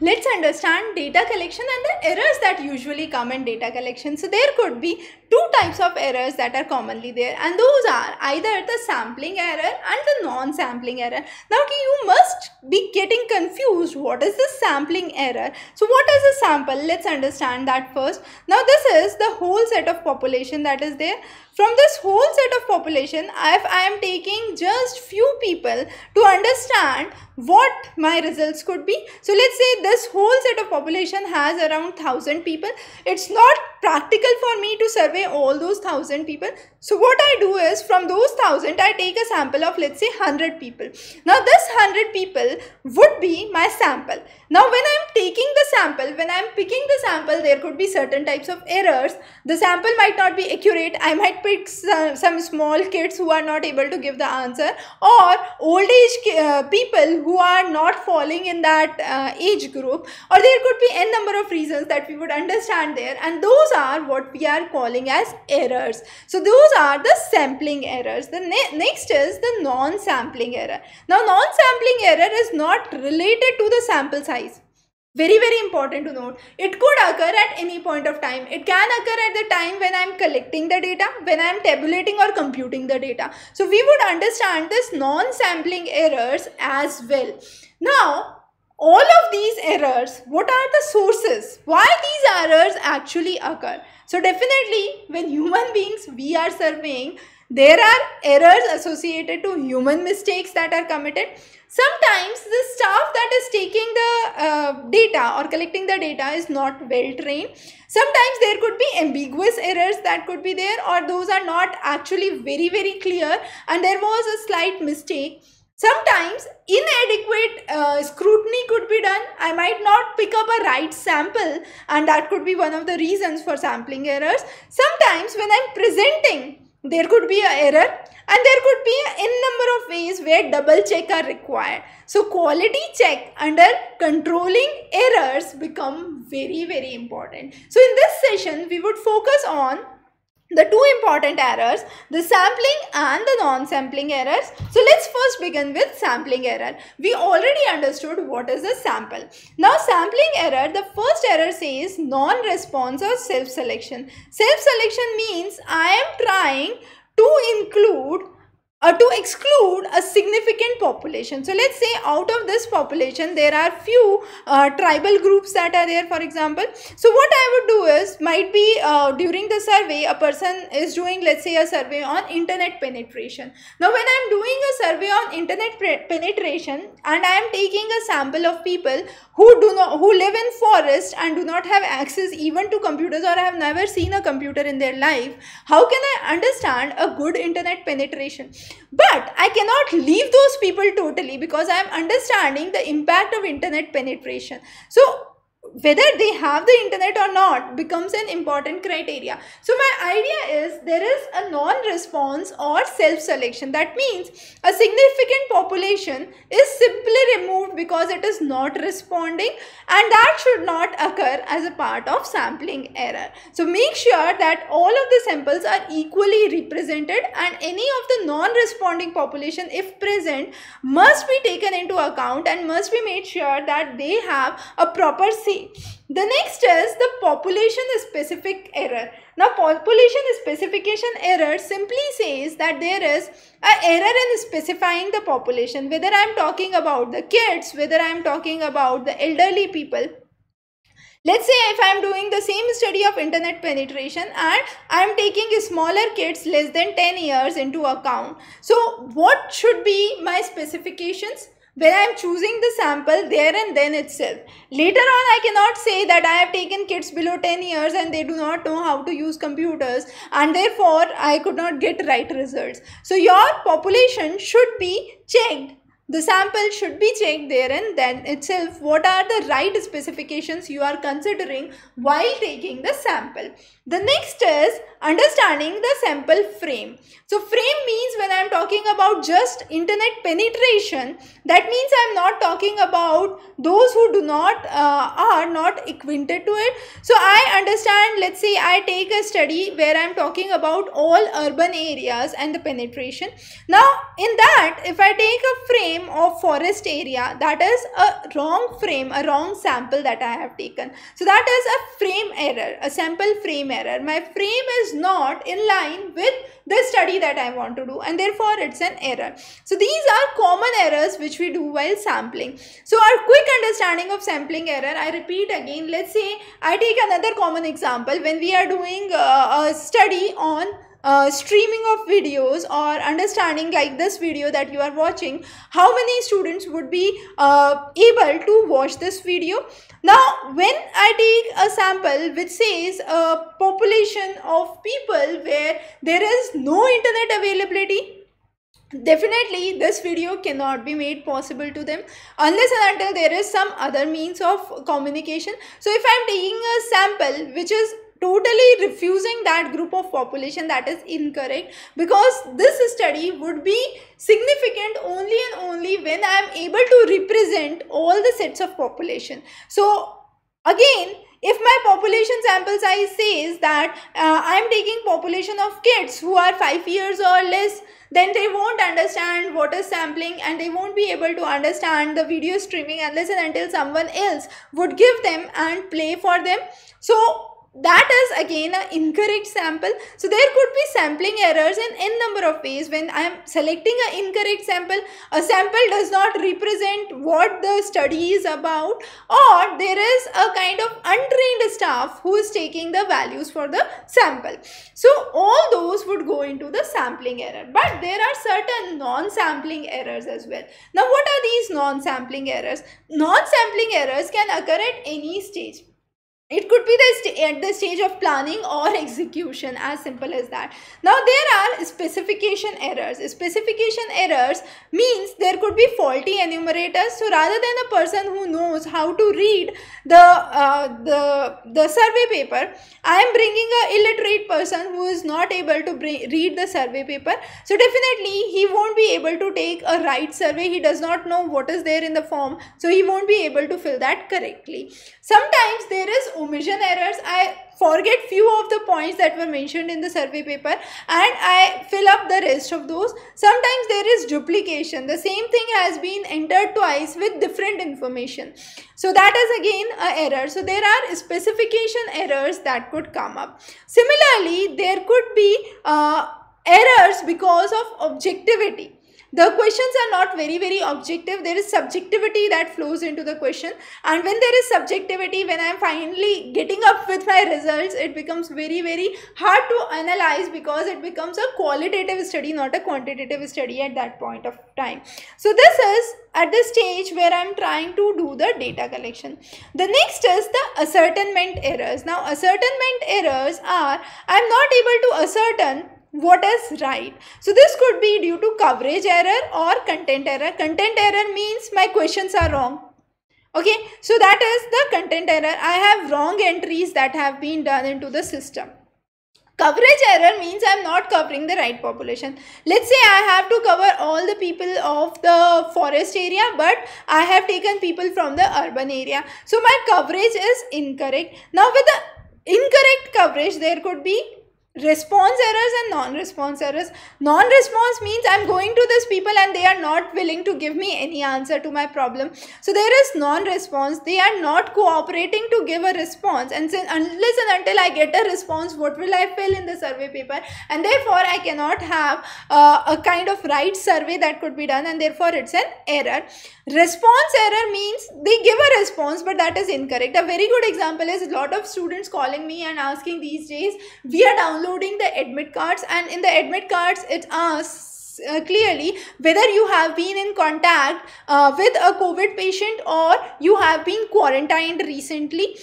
Let's understand data collection and the errors that usually come in data collection. So there could be two types of errors that are commonly there, and those are either the sampling error and the non-sampling error. Now you must be getting confused. What is the sampling error? So what is a sample? Let's understand that first. Now this is the whole set of population that is there. From this whole set of population, if I am taking just few people to understand what my results could be. So let's say this whole set of population has around 1,000 people. It's not practical for me to survey all those 1,000 people. So what I do is, from those 1,000, I take a sample of, let's say, 100 people. Now this 100 people would be my sample. Now when I'm taking the sample, when I'm picking the sample, there could be certain types of errors. The sample might not be accurate. I might pick some small kids who are not able to give the answer, or old age people who are not falling in that age group, or there could be n number of reasons that we would understand there, and those are what we are calling as errors. So those are the sampling errors. The next is the non-sampling error. Now non-sampling error is not related to the sample size. Very important to note. It could occur at any point of time. It can occur at the time when I am collecting the data, when I am tabulating or computing the data. So we would understand this non-sampling errors as well. Now all of these errors, what are the sources? Why these errors actually occur? So definitely when human beings we are surveying, there are errors associated to human mistakes that are committed. Sometimes the staff that is taking the data or collecting the data is not well trained. Sometimes there could be ambiguous errors that could be there, or those are not actually very clear and there was a slight mistake. Sometimes inadequate scrutiny could be done. I might not pick up a right sample, and that could be one of the reasons for sampling errors. Sometimes when I'm presenting, there could be an error, and there could be n number of ways where double check are required. So quality check under controlling errors become very important. So in this session, we would focus on the two important errors, the sampling and the non-sampling errors. So let's first begin with sampling error. We already understood what is a sample. Now sampling error, the first error says non-response or self-selection. Self-selection means I am trying to include or to exclude a significant population. So let's say out of this population there are few tribal groups that are there, for example. So what I would do is, might be during the survey a person is doing, let's say, a survey on internet penetration. Now when I am doing a survey on internet penetration and I am taking a sample of people who live in forest and do not have access even to computers, or have never seen a computer in their life, how can I understand a good internet penetration? But I cannot leave those people totally, because I am understanding the impact of internet penetration. So whether they have the internet or not becomes an important criteria. So my idea is, there is a non-response or self-selection. That means a significant population is simply removed because it is not responding, and that should not occur as a part of sampling error. So make sure that all of the samples are equally represented, and any of the non-responding population, if present, must be taken into account and must be made sure that they have a proper say. The next is the population specific error. Now population specification error simply says that there is an error in specifying the population, whether I am talking about the kids, whether I am talking about the elderly people. Let's say if I am doing the same study of internet penetration and I am taking smaller kids less than 10 years into account. So what should be my specifications? When I am choosing the sample there and then itself. Later on, I cannot say that I have taken kids below 10 years and they do not know how to use computers, and therefore I could not get right results. So your population should be checked. The sample should be checked there and then itself. What are the right specifications you are considering while taking the sample? The next is understanding the sample frame. So frame means, when I am talking about just internet penetration, that means I am not talking about those who do not are not acquainted to it. So I understand, let's say I take a study where I am talking about all urban areas and the penetration. Now in that, if I take a frame frame of forest area, that is a wrong frame, a wrong sample that I have taken. So that is a frame error, a sample frame error. My frame is not in line with the study that I want to do, and therefore it's an error. So these are common errors which we do while sampling. So our quick understanding of sampling error, I repeat again, let's say I take another common example. When we are doing a study on streaming of videos or understanding like this video that you are watching, how many students would be able to watch this video? Now when I take a sample which says a population of people where there is no internet availability, definitely this video cannot be made possible to them unless and until there is some other means of communication. So if I am taking a sample which is totally refusing that group of population, that is incorrect, because this study would be significant only and only when I am able to represent all the sets of population. So again, if my population sample size says that I am taking population of kids who are 5 years or less, then they won't understand what is sampling and they won't be able to understand the video streaming unless and until someone else would give them and play for them. So that is again an incorrect sample. So there could be sampling errors in n number of ways. When I am selecting an incorrect sample, a sample does not represent what the study is about, or there is a kind of untrained staff who is taking the values for the sample. So all those would go into the sampling error. But there are certain non-sampling errors as well. Now what are these non-sampling errors? Non-sampling errors can occur at any stage. It could be at the stage of planning or execution, as simple as that. Now there are specification errors. Specification errors means there could be faulty enumerators. So rather than a person who knows how to read the survey paper, I am bringing an illiterate person who is not able to read the survey paper. So definitely he won't be able to take a right survey. He does not know what is there in the form, so he won't be able to fill that correctly. Sometimes there is omission errors. I forget few of the points that were mentioned in the survey paper and I fill up the rest of those. Sometimes there is duplication. The same thing has been entered twice with different information. So that is again an error. So there are specification errors that could come up. Similarly, there could be errors because of objectivity. The questions are not very objective. There is subjectivity that flows into the question, and when there is subjectivity, when I am finally getting up with my results, it becomes very hard to analyze, because it becomes a qualitative study, not a quantitative study at that point of time. So this is at the stage where I am trying to do the data collection. The next is the ascertainment errors. Now ascertainment errors are I am not able to ascertain what is right. So this could be due to coverage error or content error. Content error means my questions are wrong. Okay, so that is the content error. I have wrong entries that have been done into the system. Coverage error means I am not covering the right population. Let's say I have to cover all the people of the forest area, but I have taken people from the urban area. So my coverage is incorrect. Now with the incorrect coverage, there could be response errors and non-response errors. Non-response means I am going to these people and they are not willing to give me any answer to my problem. So there is non-response. They are not cooperating to give a response, and unless and until I get a response, what will I fill in the survey paper? And therefore I cannot have a kind of right survey that could be done, and therefore it's an error. Response error means they give a response but that is incorrect. A very good example is a lot of students calling me and asking these days, we are downloading the admit cards, and in the admit cards it asks clearly whether you have been in contact with a COVID patient or you have been quarantined recently.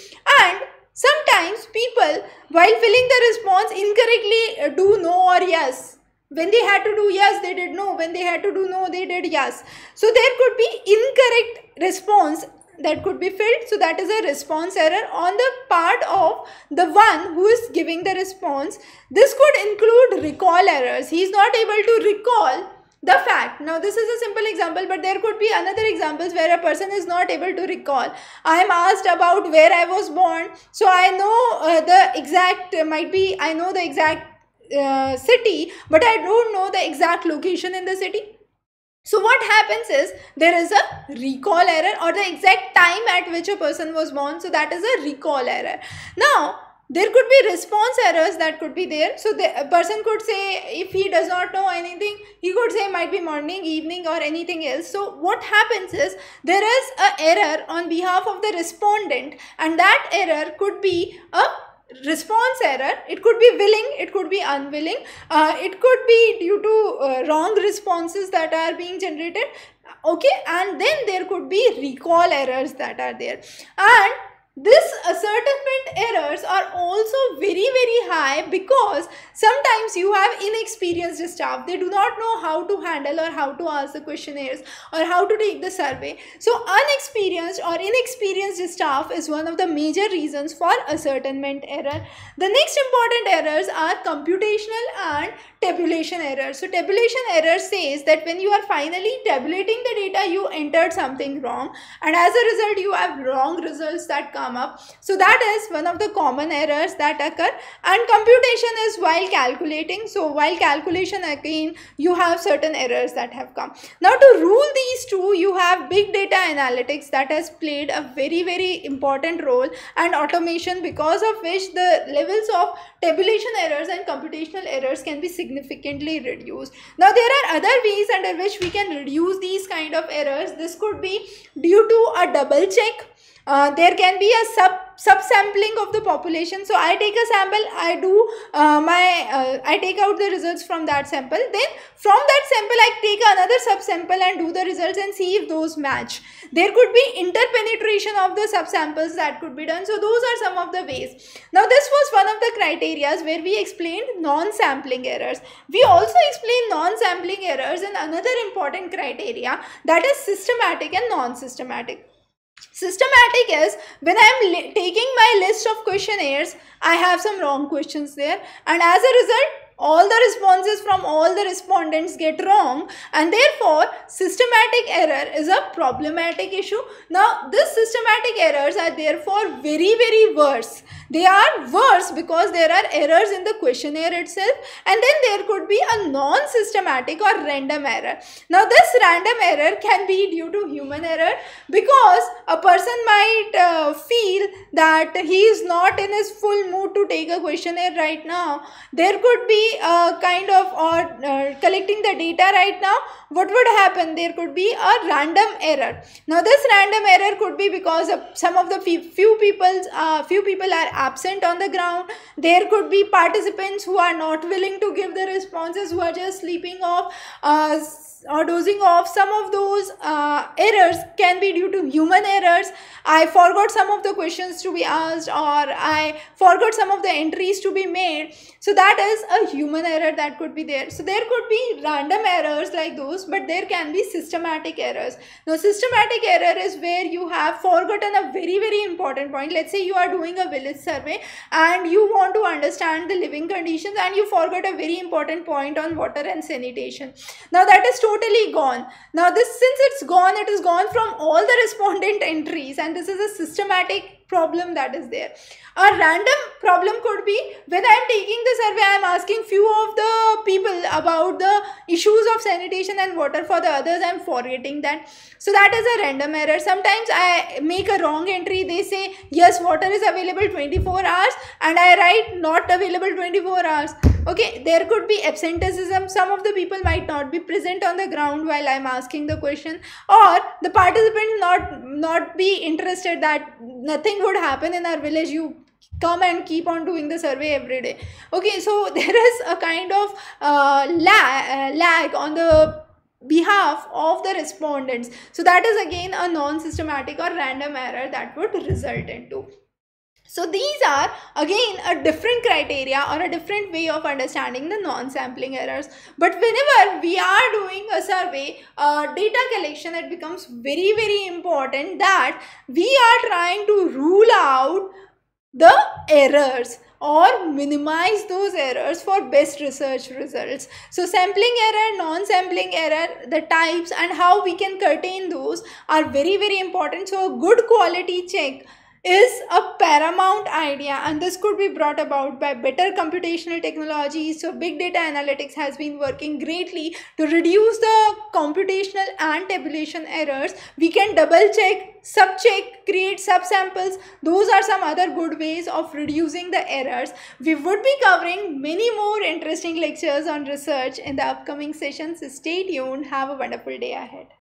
And sometimes people, while filling the response, incorrectly do no or yes. When they had to do yes, they did no. When they had to do no, they did yes. So there could be incorrect response that could be filled. So that is a response error on the part of the one who is giving the response. This could include recall errors. He is not able to recall the fact. Now this is a simple example, but there could be another examples where a person is not able to recall. I am asked about where I was born, so I know the exact, I know the exact city, but I don't know the exact location in the city. So what happens is there is a recall error, or the exact time at which a person was born. So that is a recall error. Now there could be response errors that could be there. So the person could say, if he does not know anything, he could say might be morning, evening, or anything else. So what happens is there is a error on behalf of the respondent, and that error could be a response error. It could be willing, it could be unwilling, it could be due to wrong responses that are being generated. Okay, and then there could be recall errors that are there. And this assertivement errors are also very high, because sometimes you have inexperienced staff. They do not know how to handle or how to ask the questionnaires or how to take the survey. So unexperienced or inexperienced staff is one of the major reasons for ascertainment error. The next important errors are computational and tabulation errors. So tabulation error says that when you are finally tabulating the data, you entered something wrong, and as a result you have wrong results that come up. So that is one of the common errors that occur. And computation is while calculating. So while calculation, again you have certain errors that have come. Now to rule these two, you have big data analytics that has played a very important role, and automation, because of which the levels of tabulation errors and computational errors can be significantly reduced. Now there are other ways under which we can reduce these kind of errors. This could be due to a double check. There can be a subsampling of the population. So I take a sample, I do I take out the results from that sample, then from that sample I take another subsample and do the results and see if those match. There could be interpenetration of the subsamples that could be done. So those are some of the ways. Now this was one of the criteria where we explained non-sampling errors. We also explained non-sampling errors in another important criteria, that is systematic and non-systematic. Systematic is when I am taking my list of questionnaires, I have some wrong questions there, and as a result all the responses from all the respondents get wrong, and therefore systematic error is a problematic issue. Now this systematic errors are therefore very worse. They are worse because there are errors in the questionnaire itself, and then there could be a non-systematic or random error. Now this random error can be due to human error, because a person might feel that he is not in his full mood to take a questionnaire right now. There could be a kind of, or collecting the data right now, what would happen? There could be a random error. Now this random error could be because of some of the few people are absent on the ground. There could be participants who are not willing to give the responses, who are just sleeping off or dozing off. Some of those errors can be due to human errors. I forgot some of the questions to be asked, or I forgot some of the entries to be made. So that is a human error that could be there. So there could be random errors like those, but there can be systematic errors. Now systematic error is where you have forgotten a very important point. Let's say you are doing a village survey and you want to understand the living conditions, and you forgot a very important point on water and sanitation. Now that is totally gone. Now this, since it's gone, it is gone from all the respondent entries, and this is a systematic problem that is there. A random problem could be when I am taking the survey, I am asking few of the people about the issues of sanitation and water, for the others I am forgetting that. So that is a random error. Sometimes I make a wrong entry. They say yes, water is available 24 hours, and I write not available 24 hours. Okay, there could be absenteeism. Some of the people might not be present on the ground while I am asking the question, or the participants not be interested that nothing would happen in our village. You come and keep on doing the survey every day. Okay, so there is a kind of lag on the behalf of the respondents. So that is again a non-systematic or random error that would result into. So these are again a different criteria or a different way of understanding the non-sampling errors. But whenever we are doing a survey, data collection, it becomes very important that we are trying to rule out the errors or minimize those errors for best research results. So sampling error, non-sampling error, the types and how we can curtail those are very important. So a good quality check is a paramount idea, and this could be brought about by better computational technology. So big data analytics has been working greatly to reduce the computational and tabulation errors. We can double check, sub check, create subsamples. Those are some other good ways of reducing the errors. We would be covering many more interesting lectures on research in the upcoming sessions. Stay tuned. Have a wonderful day ahead.